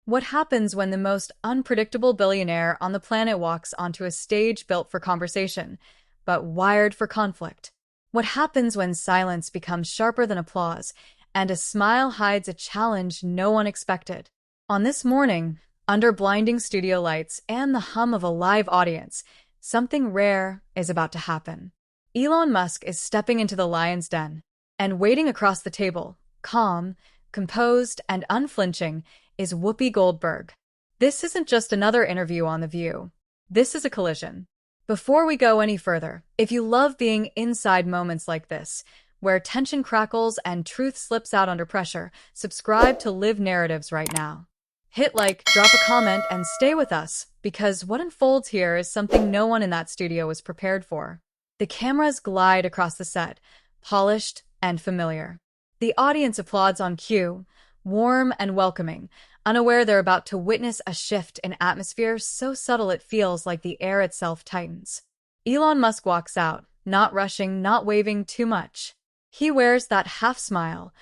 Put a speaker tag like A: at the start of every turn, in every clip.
A: What happens when the most unpredictable billionaire on the planet walks onto a stage built for conversation, but wired for conflict? What happens when silence becomes sharper than applause and a smile hides a challenge no one expected? On this morning, under blinding studio lights and the hum of a live audience, something rare is about to happen. Elon Musk is stepping into the lion's den, and waiting across the table, calm, composed, and unflinching, is Whoopi Goldberg. This isn't just another interview on The View. This is a collision. Before we go any further, if you love being inside moments like this, where tension crackles and truth slips out under pressure, subscribe to Live Narratives right now. Hit like, drop a comment, and stay with us, because what unfolds here is something no one in that studio was prepared for. The cameras glide across the set, polished and familiar. The audience applauds on cue, warm and welcoming, unaware they're about to witness a shift in atmosphere so subtle it feels like the air itself tightens. Elon Musk walks out, not rushing, not waving too much. He wears that half smile,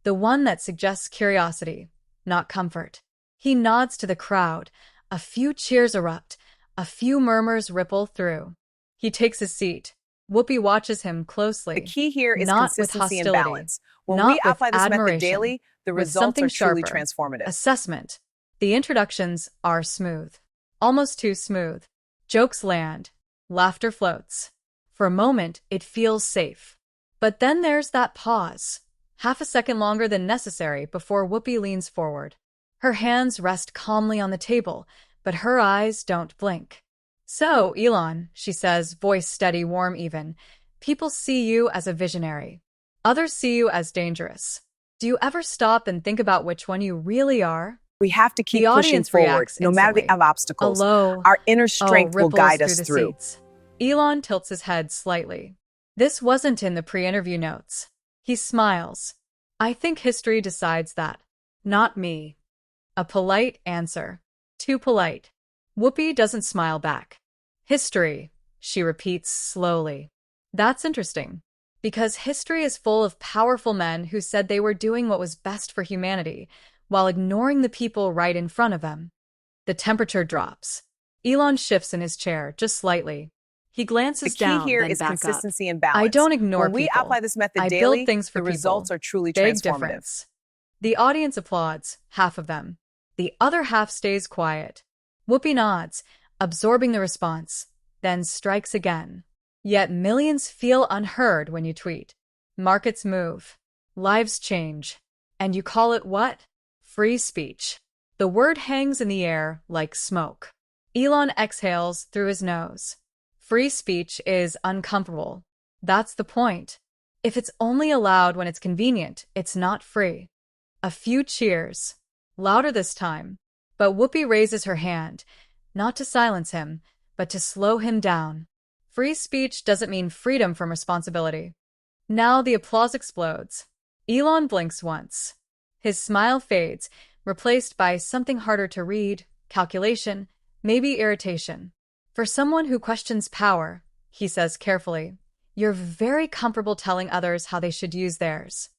A: the one that suggests curiosity, not comfort. He nods to the crowd. A few cheers erupt, a few murmurs ripple through. He takes his seat. Whoopi watches him closely.
B: The key here is
A: not with
B: consistency and
A: hostility,
B: balance. When
A: not
B: we
A: with
B: apply this method
A: admiration,
B: daily, the
A: with
B: results
A: something
B: are truly
A: sharper.
B: transformative.
A: Assessment. The introductions are smooth. Almost too smooth. Jokes land. Laughter floats. For a moment, it feels safe. But then there's that pause. Half a second longer than necessary before Whoopi leans forward. Her hands rest calmly on the table, but her eyes don't blink. "So, Elon," she says, voice steady, warm even, "people see you as a visionary. Others see you as dangerous. Do you ever stop and think about which one you really are?"
B: We have to keep
A: The
B: pushing
A: audience
B: forward,
A: reacts
B: no matter the
A: instantly.
B: obstacles.
A: A low,
B: Our inner
A: "oh"
B: strength will
A: ripples
B: guide
A: through
B: us
A: the
B: through.
A: seats. Elon tilts his head slightly. This wasn't in the pre-interview notes. He smiles. "I think history decides that. Not me." A polite answer. Too polite. Whoopi doesn't smile back. "History," she repeats slowly. "That's interesting. Because history is full of powerful men who said they were doing what was best for humanity, while ignoring the people right in front of them." The temperature drops. Elon shifts in his chair, just slightly. He
B: The
A: glances
B: key
A: down,
B: here
A: then
B: is
A: back up.
B: consistency and balance.
A: "I don't ignore
B: When we
A: people.
B: apply this method
A: I
B: daily,
A: build things for
B: the
A: people."
B: results are truly
A: Big
B: transformative.
A: difference. The audience applauds, half of them. The other half stays quiet. Whoopi nods, absorbing the response, then strikes again. Yet millions feel unheard when you tweet. Markets move. Lives change. And you call it what? Free speech. The word hangs in the air like smoke. Elon exhales through his nose. Free speech is uncomfortable. That's the point. If it's only allowed when it's convenient, it's not free. A few cheers. Louder this time. But Whoopi raises her hand, not to silence him, but to slow him down. Free speech doesn't mean freedom from responsibility. Now the applause explodes. Elon blinks once. His smile fades, replaced by something harder to read, calculation, maybe irritation. "For someone who questions power," he says carefully, "you're very comfortable telling others how they should use theirs."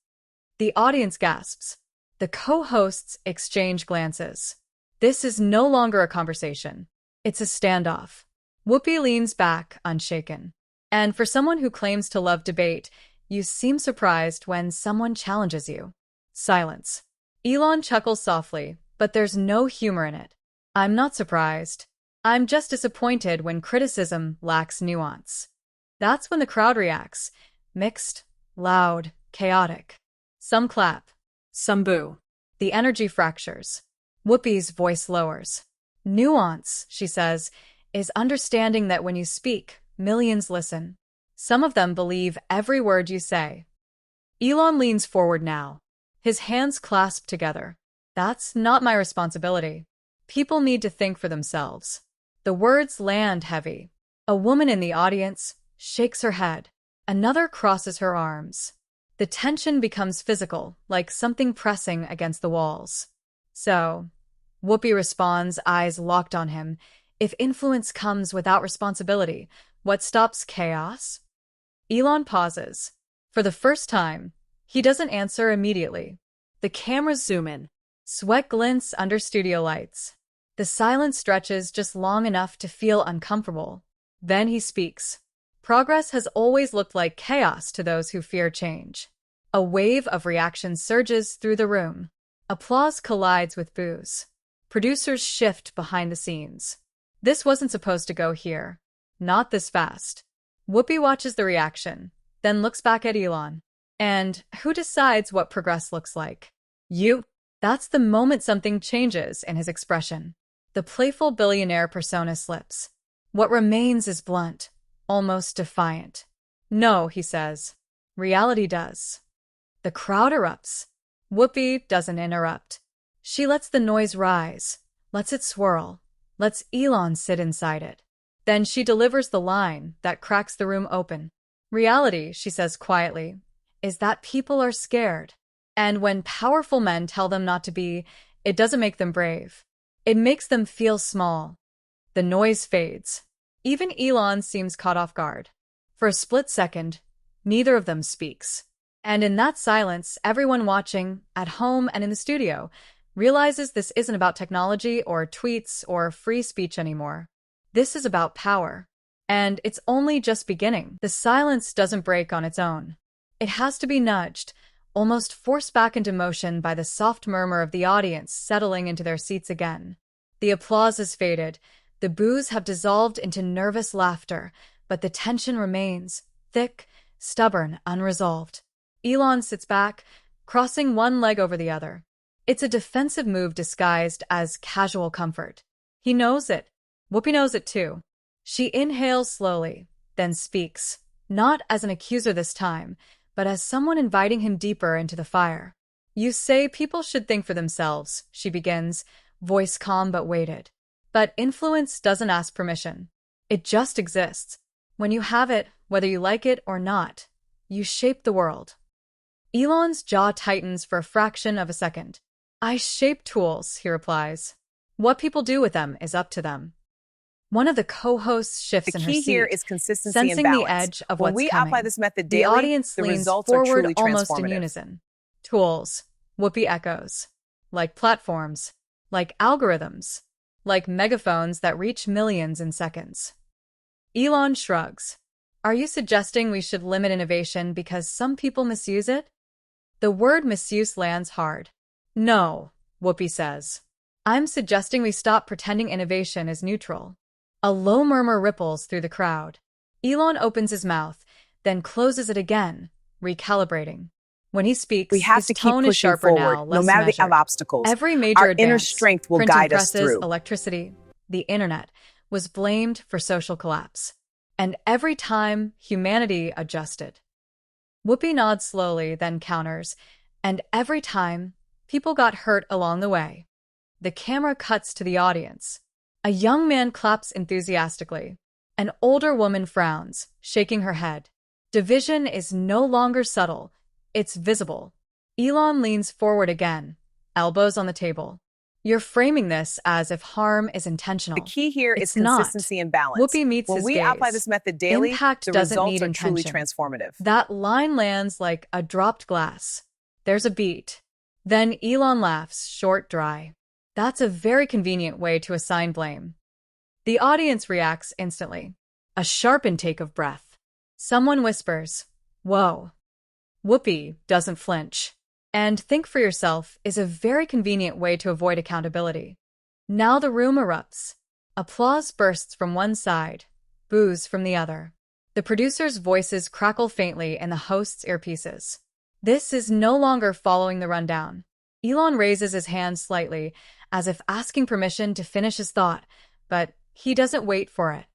A: The audience gasps. The co-hosts exchange glances. This is no longer a conversation. It's a standoff. Whoopi leans back, unshaken. "And for someone who claims to love debate, you seem surprised when someone challenges you." Silence. Elon chuckles softly, but there's no humor in it. "I'm not surprised. I'm just disappointed when criticism lacks nuance." That's when the crowd reacts. Mixed, loud, chaotic. Some clap. Some boo. The energy fractures. Whoopi's voice lowers. "Nuance," she says, "is understanding that when you speak, millions listen. Some of them believe every word you say." Elon leans forward now. His hands clasp together. "That's not my responsibility. People need to think for themselves." The words land heavy. A woman in the audience shakes her head. Another crosses her arms. The tension becomes physical, like something pressing against the walls. "So," Whoopi responds, eyes locked on him, "if influence comes without responsibility, what stops chaos?" Elon pauses. For the first time, he doesn't answer immediately. The cameras zoom in. Sweat glints under studio lights. The silence stretches just long enough to feel uncomfortable. Then he speaks. Progress has always looked like chaos to those who fear change. A wave of reaction surges through the room. Applause collides with boos. Producers shift behind the scenes. This wasn't supposed to go here. Not this fast. Whoopi watches the reaction, then looks back at Elon. And who decides what progress looks like? You. That's the moment something changes in his expression. The playful billionaire persona slips. What remains is blunt, almost defiant. No, he says. Reality does. The crowd erupts. Whoopi doesn't interrupt. She lets the noise rise, lets it swirl, lets Elon sit inside it. Then she delivers the line that cracks the room open. Reality, she says quietly, is that people are scared. And when powerful men tell them not to be, it doesn't make them brave. It makes them feel small. The noise fades. Even Elon seems caught off guard. For a split second, neither of them speaks. And in that silence, everyone watching, at home and in the studio, realizes this isn't about technology or tweets or free speech anymore. This is about power. And it's only just beginning. The silence doesn't break on its own. It has to be nudged, almost forced back into motion by the soft murmur of the audience settling into their seats again. The applause has faded. The boos have dissolved into nervous laughter, but the tension remains, thick, stubborn, unresolved. Elon sits back, crossing one leg over the other. It's a defensive move disguised as casual comfort. He knows it. Whoopi knows it too. She inhales slowly, then speaks, not as an accuser this time, but as someone inviting him deeper into the fire. You say people should think for themselves, she begins, voice calm but weighted. But influence doesn't ask permission. It just exists. When you have it, whether you like it or not, you shape the world. Elon's jaw tightens for a fraction of a second. I shape tools, he replies. What people do with them is up to them. One of the co-hosts shifts in her seat.
B: The key here is consistency
A: sensing
B: and balance.
A: the edge of
B: when
A: what's
B: we
A: coming.
B: apply this method daily,
A: The audience
B: the
A: leans
B: results are
A: forward
B: truly
A: almost in
B: transformative.
A: unison. Tools, Whoopi echoes. Like platforms, like algorithms, like megaphones that reach millions in seconds. Elon shrugs. Are you suggesting we should limit innovation because some people misuse it? The word misuse lands hard. No, Whoopi says. I'm suggesting we stop pretending innovation is neutral. A low murmur ripples through the crowd. Elon opens his mouth, then closes it again, recalibrating. When he speaks,
B: We have
A: his
B: to keep
A: tone is
B: pushing
A: sharper
B: forward,
A: now,
B: no
A: less
B: matter
A: measured.
B: the obstacles.
A: Every major
B: Our
A: advance,
B: inner strength will
A: printing
B: guide us
A: presses,
B: through.
A: electricity, the internet, was blamed for social collapse. And every time, humanity adjusted. Whoopi nods slowly, then counters, and every time, people got hurt along the way. The camera cuts to the audience. A young man claps enthusiastically. An older woman frowns, shaking her head. Division is no longer subtle, it's visible. Elon leans forward again, elbows on the table. You're framing this as if harm is intentional.
B: The key here is
A: It's not.
B: consistency and balance.
A: Whoopi meets
B: when
A: his
B: we
A: gaze.
B: apply this method daily,
A: Impact
B: the
A: doesn't
B: results
A: need
B: are truly
A: intention.
B: transformative.
A: That line lands like a dropped glass. There's a beat. Then Elon laughs, short, dry. That's a very convenient way to assign blame. The audience reacts instantly. A sharp intake of breath. Someone whispers, "Whoa." Whoopi doesn't flinch. And think for yourself is a very convenient way to avoid accountability. Now the room erupts. Applause bursts from one side, boos from the other. The producers' voices crackle faintly in the host's earpieces. This is no longer following the rundown. Elon raises his hand slightly, as if asking permission to finish his thought, but he doesn't wait for it.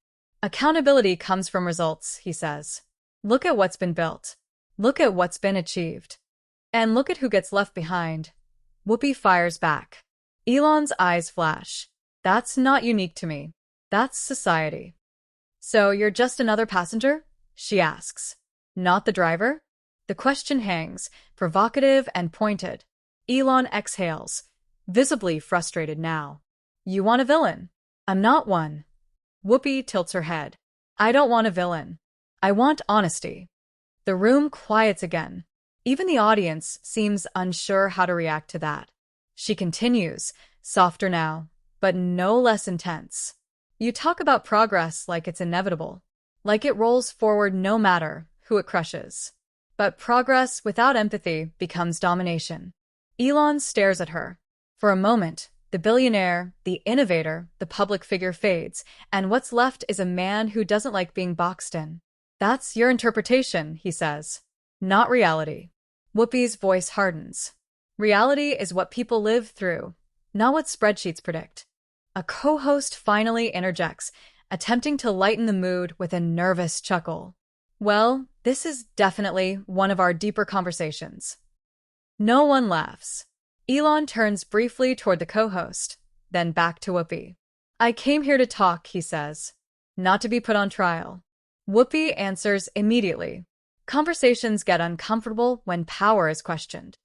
A: Accountability comes from results, he says. Look at what's been built. Look at what's been achieved. And look at who gets left behind. Whoopi fires back. Elon's eyes flash. That's not unique to me. That's society. So you're just another passenger? She asks. Not the driver? The question hangs, provocative and pointed. Elon exhales, visibly frustrated now. You want a villain? I'm not one. Whoopi tilts her head. I don't want a villain. I want honesty. The room quiets again. Even the audience seems unsure how to react to that. She continues, softer now, but no less intense. You talk about progress like it's inevitable, like it rolls forward no matter who it crushes. But progress without empathy becomes domination. Elon stares at her. For a moment, the billionaire, the innovator, the public figure fades, and what's left is a man who doesn't like being boxed in. That's your interpretation, he says. Not reality. Whoopi's voice hardens. Reality is what people live through, not what spreadsheets predict. A co-host finally interjects, attempting to lighten the mood with a nervous chuckle. Well, this is definitely one of our deeper conversations. No one laughs. Elon turns briefly toward the co-host, then back to Whoopi. I came here to talk, he says, not to be put on trial. Whoopi answers immediately. Conversations get uncomfortable when power is questioned.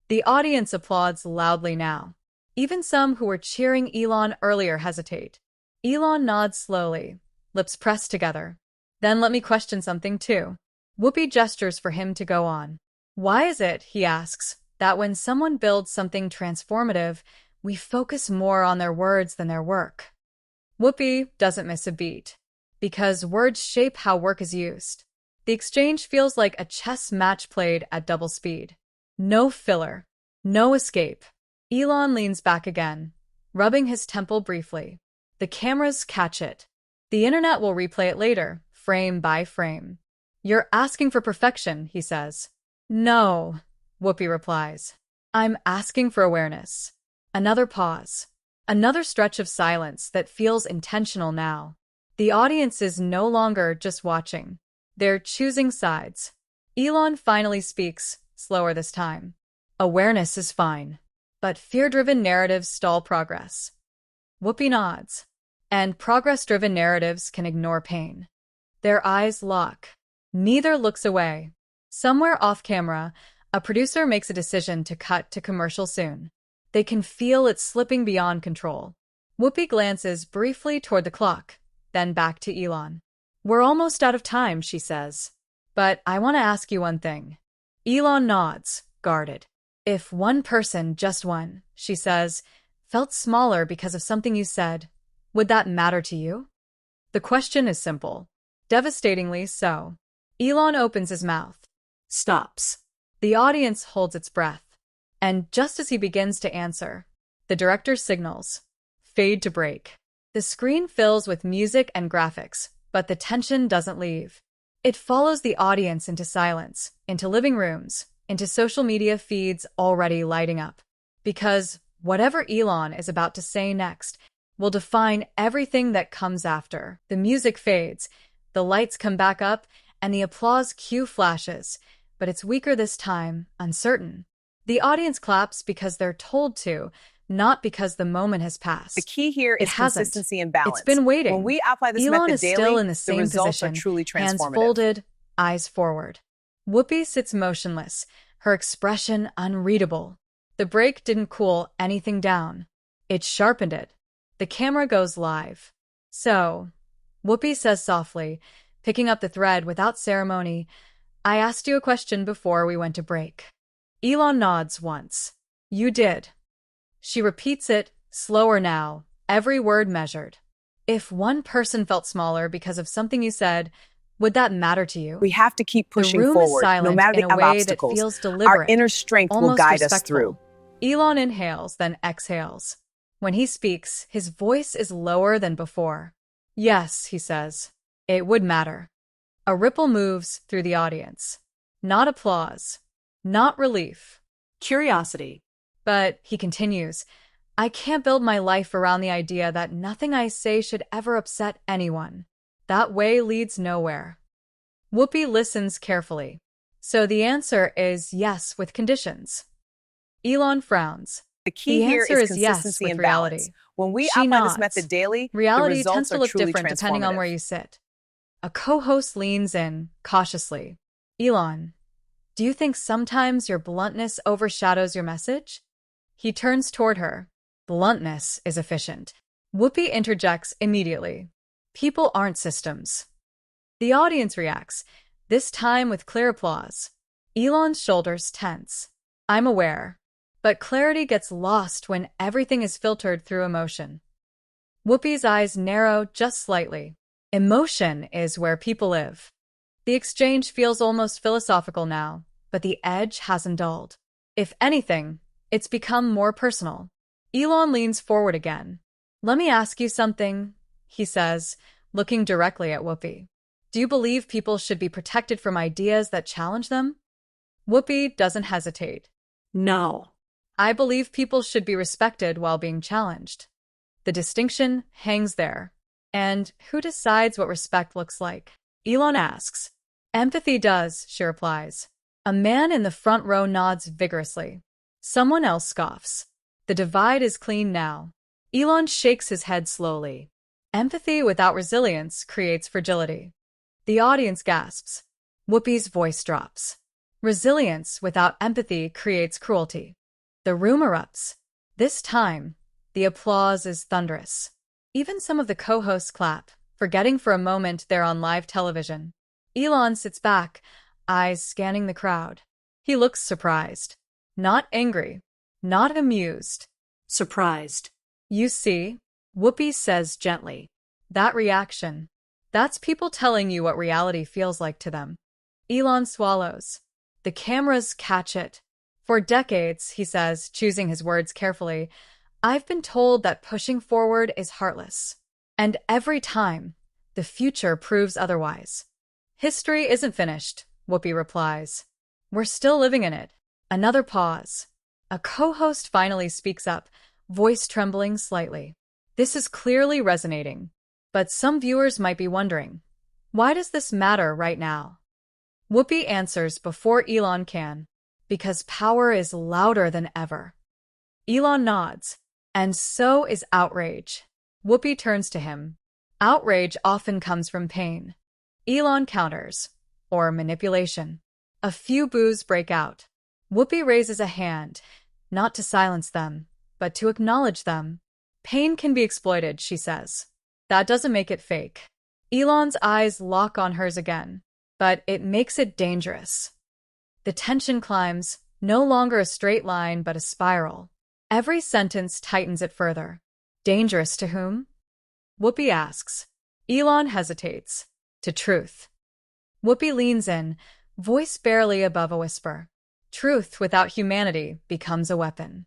A: The audience applauds loudly now. Even some who were cheering Elon earlier hesitate. Elon nods slowly, lips pressed together. Then let me question something too. Whoopi gestures for him to go on. Why is it, he asks, that when someone builds something transformative, we focus more on their words than their work? Whoopi doesn't miss a beat. Because words shape how work is used. The exchange feels like a chess match played at double speed. No filler. No escape. Elon leans back again, rubbing his temple briefly. The cameras catch it. The internet will replay it later, frame by frame. You're asking for perfection, he says. No, Whoopi replies. I'm asking for awareness. Another pause. Another stretch of silence that feels intentional now. The audience is no longer just watching. They're choosing sides. Elon finally speaks, slower this time. Awareness is fine, but fear-driven narratives stall progress. Whoopi nods. And progress-driven narratives can ignore pain. Their eyes lock. Neither looks away. Somewhere off-camera, a producer makes a decision to cut to commercial soon. They can feel it slipping beyond control. Whoopi glances briefly toward the clock, then back to Elon. We're almost out of time, she says. But I want to ask you one thing. Elon nods, guarded. If one person, just one, she says, felt smaller because of something you said, would that matter to you? The question is simple. Devastatingly so. Elon opens his mouth. Stops. The audience holds its breath. And just as he begins to answer, the director signals. Fade to break. The screen fills with music and graphics, but the tension doesn't leave. It follows the audience into silence, into living rooms, into social media feeds already lighting up. Because whatever Elon is about to say next will define everything that comes after. The music fades, the lights come back up, and the applause cue flashes, but it's weaker this time, uncertain. The audience claps because they're told to, not because the moment has passed.
B: The key here is consistency and balance.
A: It's been waiting.
B: When we apply this
A: Elon
B: method
A: is
B: daily,
A: still in the same
B: results
A: position,
B: are truly transformative.
A: hands folded, eyes forward. Whoopi sits motionless, her expression unreadable. The break didn't cool anything down. It sharpened it. The camera goes live. So, Whoopi says softly, picking up the thread without ceremony, I asked you a question before we went to break. Elon nods once. You did. She repeats it, slower now, every word measured. If one person felt smaller because of something you said, would that matter to you?
B: We have to keep pushing
A: the room
B: forward,
A: is silent
B: no matter
A: in
B: the
A: a way
B: obstacles.
A: That feels deliberate,
B: our inner strength will
A: almost
B: guide us
A: respectful.
B: through.
A: Elon inhales, then exhales. When he speaks, his voice is lower than before. Yes, he says, it would matter. A ripple moves through the audience. Not applause, not relief.
C: Curiosity.
A: But, he continues, I can't build my life around the idea that nothing I say should ever upset anyone. That way leads nowhere. Whoopi listens carefully. So the answer is yes with conditions. Elon frowns.
B: The key here
A: answer
B: is
A: yes
B: consistency
A: with
B: and
A: reality.
B: balance. When we
A: She
B: apply
A: nods.
B: this method daily,
A: Reality
B: the results
A: tends to
B: are
A: look
B: truly
A: different depending on
B: transformative.
A: where you sit. A co-host leans in, cautiously. Elon, do you think sometimes your bluntness overshadows your message? He turns toward her. Bluntness is efficient. Whoopi interjects immediately. People aren't systems. The audience reacts, this time with clear applause. Elon's shoulders tense. I'm aware. But clarity gets lost when everything is filtered through emotion. Whoopi's eyes narrow just slightly. Emotion is where people live. The exchange feels almost philosophical now, but the edge hasn't dulled. If anything, it's become more personal. Elon leans forward again. "Let me ask you something," he says, looking directly at Whoopi. "Do you believe people should be protected from ideas that challenge them?" Whoopi doesn't hesitate.
C: No.
A: "I believe people should be respected while being challenged." The distinction hangs there. And who decides what respect looks like? Elon asks. "Empathy does," she replies. A man in the front row nods vigorously. Someone else scoffs. The divide is clean now. Elon shakes his head slowly. Empathy without resilience creates fragility. The audience gasps. Whoopi's voice drops. Resilience without empathy creates cruelty. The room erupts. This time, the applause is thunderous. Even some of the co-hosts clap, forgetting for a moment they're on live television. Elon sits back, eyes scanning the crowd. He looks surprised. Not angry. Not amused.
C: Surprised.
A: "You see," Whoopi says gently. "That reaction. That's people telling you what reality feels like to them." Elon swallows. The cameras catch it. "For decades," he says, choosing his words carefully, "I've been told that pushing forward is heartless. And every time, the future proves otherwise." "History isn't finished," Whoopi replies. "We're still living in it." Another pause. A co-host finally speaks up, voice trembling slightly. This is clearly resonating. But some viewers might be wondering, why does this matter right now? Whoopi answers before Elon can. Because power is louder than ever. Elon nods. And so is outrage. Whoopi turns to him. Outrage often comes from pain. Elon counters. Or manipulation. A few boos break out. Whoopi raises a hand, not to silence them, but to acknowledge them. "Pain can be exploited," she says. "That doesn't make it fake." Elon's eyes lock on hers again, but it makes it dangerous. The tension climbs, no longer a straight line but a spiral. Every sentence tightens it further. "Dangerous to whom?" Whoopi asks. Elon hesitates. "To truth." Whoopi leans in, voice barely above a whisper. Truth without humanity becomes a weapon.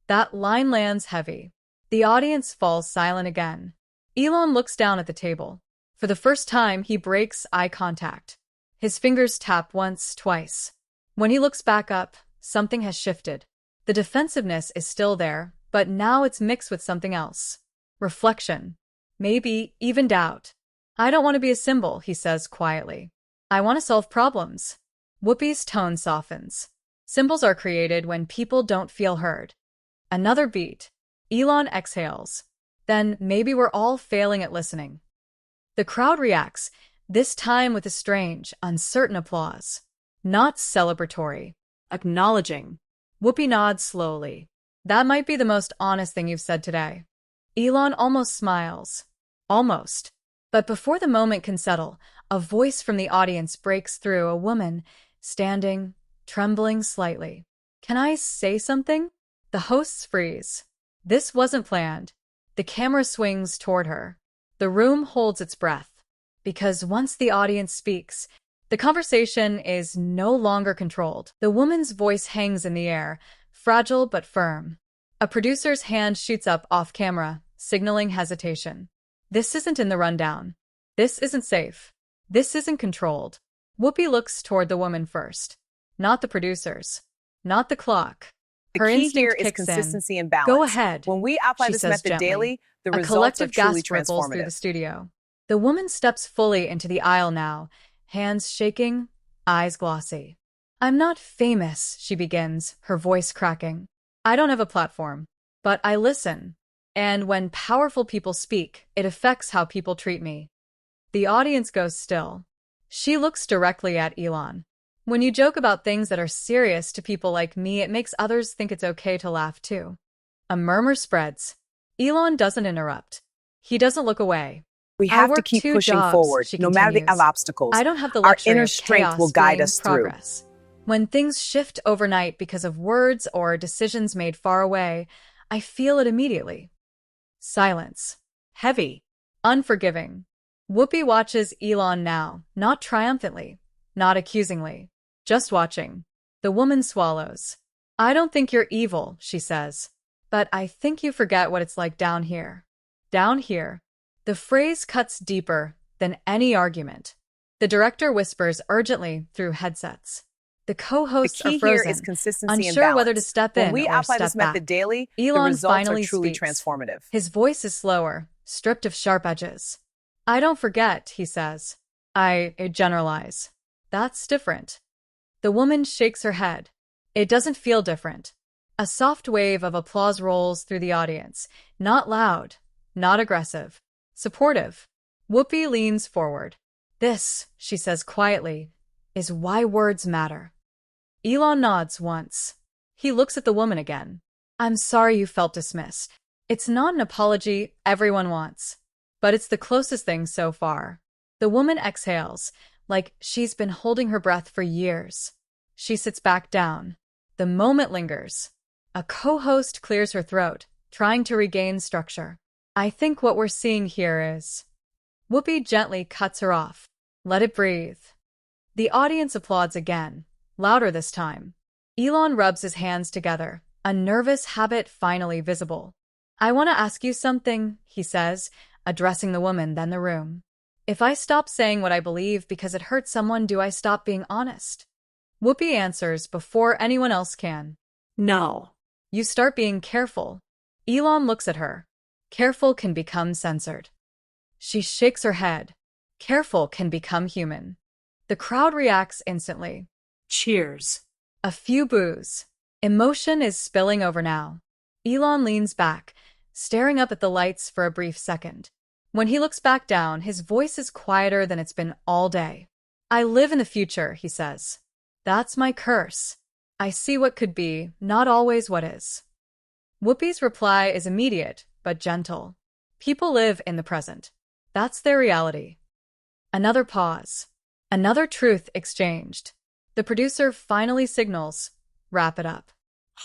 A: That line lands heavy. The audience falls silent again. Elon looks down at the table. For the first time, he breaks eye contact. His fingers tap once, twice. When he looks back up, something has shifted. The defensiveness is still there, but now it's mixed with something else. Reflection. Maybe even doubt. "I don't want to be a symbol," he says quietly. "I want to solve problems." Whoopi's tone softens. Symbols are created when people don't feel heard. Another beat. Elon exhales. Then maybe we're all failing at listening. The crowd reacts, this time with a strange, uncertain applause. Not celebratory. Acknowledging. Whoopi nods slowly. "That might be the most honest thing you've said today." Elon almost smiles. Almost. But before the moment can settle, a voice from the audience breaks through, a woman, standing, trembling slightly. "Can I say something?" The hosts freeze. This wasn't planned. The camera swings toward her. The room holds its breath. Because once the audience speaks, the conversation is no longer controlled. The woman's voice hangs in the air, fragile but firm. A producer's hand shoots up off camera, signaling hesitation. This isn't in the rundown. This isn't safe. This isn't controlled. Whoopi looks toward the woman first. Not the producers. Not the clock.
B: The
A: Her
B: key
A: instinct
B: here is
A: kicks in.
B: consistency and balance.
A: "Go ahead,"
B: When we apply
A: she
B: this
A: says
B: method
A: gently.
B: daily, the
A: A
B: results are
A: collective
B: truly
A: gasp ripples through the
B: transformative.
A: studio. The woman steps fully into the aisle now, hands shaking, eyes glossy. "I'm not famous," she begins, her voice cracking. "I don't have a platform. But I listen. And when powerful people speak, it affects how people treat me." The audience goes still. She looks directly at Elon. "When you joke about things that are serious to people like me, it makes others think it's okay to laugh too." A murmur spreads. Elon doesn't interrupt. He doesn't look away.
B: We
A: "I
B: have to
A: work
B: keep
A: 2
B: pushing
A: jobs,"
B: forward,
A: she
B: no matter the
A: continues.
B: obstacles.
A: "I don't have the
B: Our
A: luxury
B: inner
A: of
B: strength
A: chaos
B: will guide
A: being
B: us through.
A: progress." When things shift overnight because of words or decisions made far away, I feel it immediately. Silence. Heavy. Unforgiving. Whoopi watches Elon now, not triumphantly, not accusingly, just watching. The woman swallows. I don't think you're evil, she says. But I think you forget what it's like down here. Down here. The phrase cuts deeper than any argument. The director whispers urgently through headsets. The
B: The
A: co-hosts are
B: key here
A: frozen,
B: is consistency and
A: unsure
B: balance.
A: whether to step
B: When
A: in
B: we
A: or
B: apply
A: step
B: this method
A: back.
B: daily, the
A: Elon
B: results
A: finally
B: are truly
A: speaks.
B: transformative.
A: His voice is slower, stripped of sharp edges. I don't forget, he says. I generalize. That's different. The woman shakes her head. It doesn't feel different. A soft wave of applause rolls through the audience. Not loud, not aggressive. Supportive. Whoopi leans forward. This, she says quietly, is why words matter. Elon nods once. He looks at the woman again. I'm sorry you felt dismissed. It's not an apology everyone wants, but it's the closest thing so far. The woman exhales, like she's been holding her breath for years. She sits back down. The moment lingers. A co-host clears her throat, trying to regain structure. I think what we're seeing here is... Whoopi gently cuts her off. Let it breathe. The audience applauds again, louder this time. Elon rubs his hands together, a nervous habit finally visible. I want to ask you something, he says, addressing the woman, then the room. If I stop saying what I believe because it hurts someone, do I stop being honest? Whoopi answers before anyone else can.
C: No.
A: You start being careful. Elon looks at her. Careful can become censored. She shakes her head. Careful can become human. The crowd reacts instantly.
C: Cheers.
A: A few boos. Emotion is spilling over now. Elon leans back, staring up at the lights for a brief second. When he looks back down, his voice is quieter than it's been all day. I live in the future, he says. That's my curse. I see what could be, not always what is. Whoopi's reply is immediate, but gentle. People live in the present. That's their reality. Another pause. Another truth exchanged. The producer finally signals, wrap it up.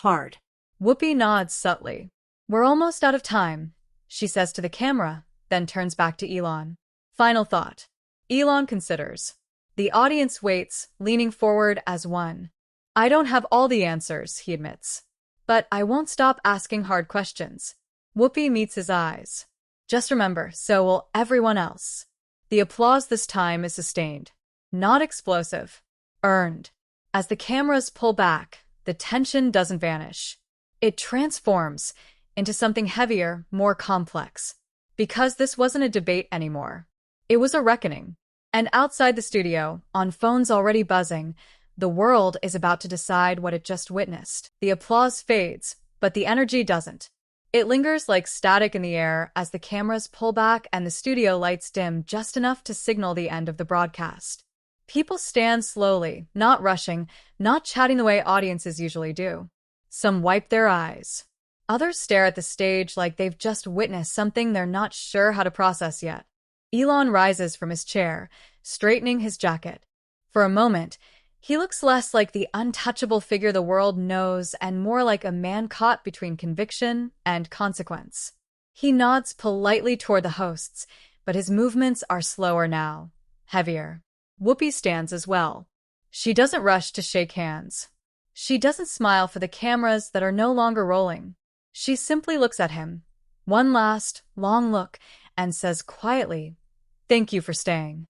C: Hard.
A: Whoopi nods subtly. We're almost out of time, she says to the camera, then turns back to Elon. Final thought. Elon considers. The audience waits, leaning forward as one. I don't have all the answers, he admits. But I won't stop asking hard questions. Whoopi meets his eyes. Just remember, so will everyone else. The applause this time is sustained. Not explosive. Earned. As the cameras pull back, the tension doesn't vanish. It transforms into something heavier, more complex. Because this wasn't a debate anymore. It was a reckoning. And outside the studio, on phones already buzzing, the world is about to decide what it just witnessed. The applause fades, but the energy doesn't. It lingers like static in the air as the cameras pull back and the studio lights dim just enough to signal the end of the broadcast. People stand slowly, not rushing, not chatting the way audiences usually do. Some wipe their eyes. Others stare at the stage like they've just witnessed something they're not sure how to process yet. Elon rises from his chair, straightening his jacket. For a moment, he looks less like the untouchable figure the world knows and more like a man caught between conviction and consequence. He nods politely toward the hosts, but his movements are slower now, heavier. Whoopi stands as well. She doesn't rush to shake hands. She doesn't smile for the cameras that are no longer rolling. She simply looks at him, one last, long look, and says quietly, "Thank you for staying."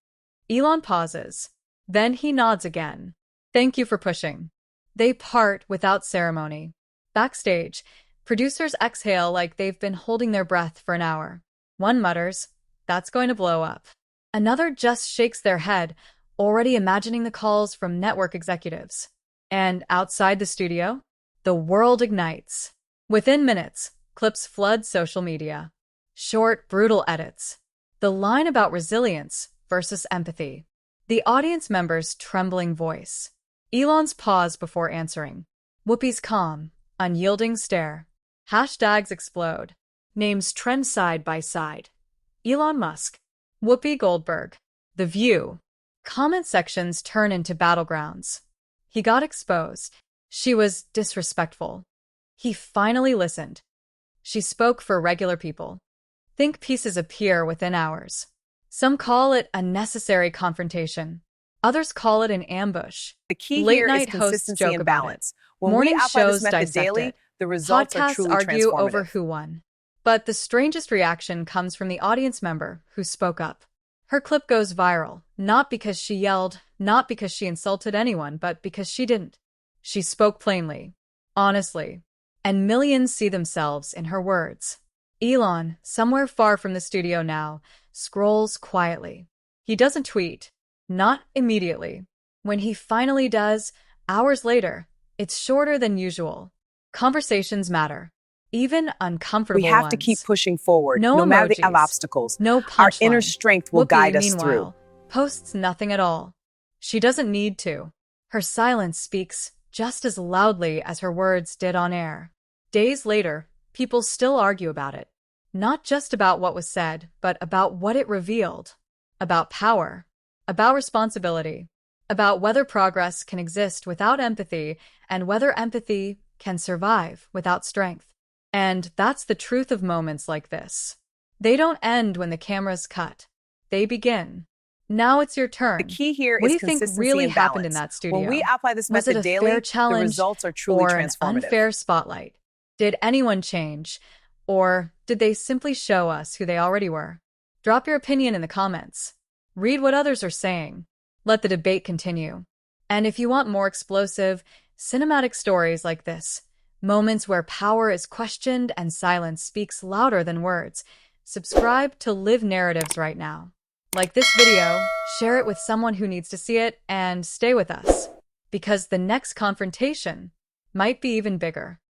A: Elon pauses. Then he nods again. "Thank you for pushing." They part without ceremony. Backstage, producers exhale like they've been holding their breath for an hour. One mutters, "That's going to blow up." Another just shakes their head, already imagining the calls from network executives. And outside the studio, the world ignites. Within minutes, clips flood social media. Short, brutal edits. The line about resilience versus empathy. The audience member's trembling voice. Elon's pause before answering. Whoopi's calm, unyielding stare. Hashtags explode. Names trend side by side. Elon Musk. Whoopi Goldberg. The View. Comment sections turn into battlegrounds. He got exposed. She was disrespectful. He finally listened. She spoke for regular people. Think pieces appear within hours. Some call it a necessary confrontation. Others call it an ambush.
B: The key
A: Late
B: here is
A: night hosts
B: consistency
A: joke
B: and
A: about it.
B: balance. When
A: Morning
B: we apply this
A: shows
B: method
A: dissect
B: daily,
A: it.
B: the results are
A: Podcasts
B: truly
A: argue
B: transformative.
A: over who won. But the strangest reaction comes from the audience member who spoke up. Her clip goes viral, not because she yelled, not because she insulted anyone, but because she didn't. She spoke plainly, honestly, and millions see themselves in her words. Elon, somewhere far from the studio now, scrolls quietly. He doesn't tweet, not immediately. When he finally does, hours later, it's shorter than usual. Conversations matter, even uncomfortable
B: We have
A: ones.
B: to keep pushing forward,
A: No
B: no matter the
A: emojis.
B: obstacles.
A: No
B: Our inner
A: punchline.
B: strength will
A: Whoopi,
B: guide us
A: meanwhile,
B: through.
A: posts nothing at all. She doesn't need to. Her silence speaks just as loudly as her words did on air. Days later, people still argue about it. Not just about what was said, but about what it revealed. About power. About responsibility. About whether progress can exist without empathy and whether empathy can survive without strength. And that's the truth of moments like this. They don't end when the cameras cut. They begin. Now it's your turn.
B: The key here
A: What do
B: is
A: you think
B: consistency
A: really
B: and
A: happened in
B: balance.
A: that studio?
B: When we apply this
A: Was it
B: method
A: a
B: daily,
A: fair
B: the
A: challenge
B: results are truly
A: or an
B: transformative.
A: unfair spotlight? Did anyone change? Or did they simply show us who they already were? Drop your opinion in the comments. Read what others are saying. Let the debate continue. And if you want more explosive, cinematic stories like this, moments where power is questioned and silence speaks louder than words, subscribe to Live Narratives right now. Like this video, share it with someone who needs to see it, and stay with us, because the next confrontation might be even bigger.